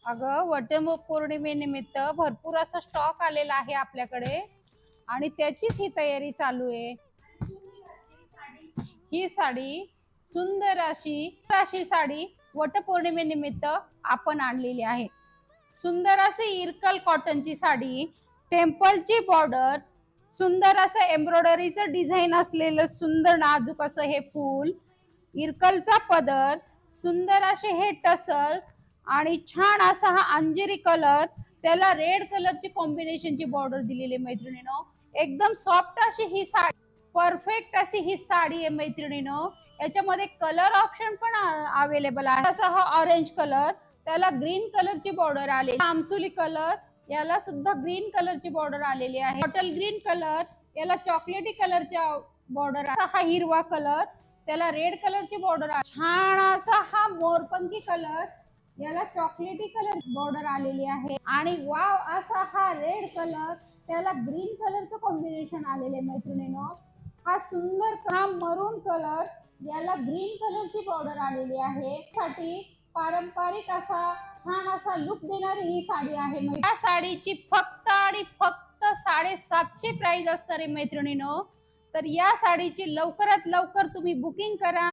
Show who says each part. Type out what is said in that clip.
Speaker 1: अगं वटपौर्णिमेनिमित्त भरपूर असा स्टॉक आलेला आहे आपल्याकडे आणि त्याचीच ही तयारी चालू आहे। ही साडी सुंदर अशी साडी वटपौर्णिमेनिमित्त आपण आणलेली आहे। सुंदर असे इरकल कॉटनची साडी, टेम्पलची बॉर्डर, सुंदर असं एम्ब्रॉयडरीचं डिझाईन असलेलं सुंदर नाजूक असं हे फूल, इरकलचा पदर, सुंदर असे हे टसल आणि छान असा हा अंजेरी कलर, त्याला रेड कलरची कॉम्बिनेशनची बॉर्डर दिलेली मैत्रिणीनो। एकदम सॉफ्ट अशी ही साडी, परफेक्ट अशी ही साडी आहे मैत्रिणीनो। याच्यामध्ये कलर ऑप्शन पण अवेलेबल आहे। असा हा ऑरेंज कलर, त्याला ग्रीन कलरची बॉर्डर आली, आमसुली कलर, याला सुद्धा ग्रीन कलरची बॉर्डर आलेली आहे। बॉटल ग्रीन कलर, याला चॉकलेटी कलरच्या बॉर्डर, हा हिरवा कलर, त्याला रेड कलरची बॉर्डर, छान असा हा मोरपंखी कलर, याला चॉकलेटी कलर बॉर्डर आलेली आहे आणि वाव असा हा रेड कलर, त्याला ग्रीन कलरचं कॉम्बिनेशन आलेले मैत्रिणीनो। हा सुंदर हा मरून कलर, याला ग्रीन कलरची बॉर्डर आलेली आहे। साठी पारंपरिक असा छान असा लुक देणारी ही साडी आहे। या साडीची फक्त आणि फक्त 750 प्राइस असते रे मैत्रिणीनो। तर या साडीची लवकरात लवकर तुम्ही बुकिंग करा।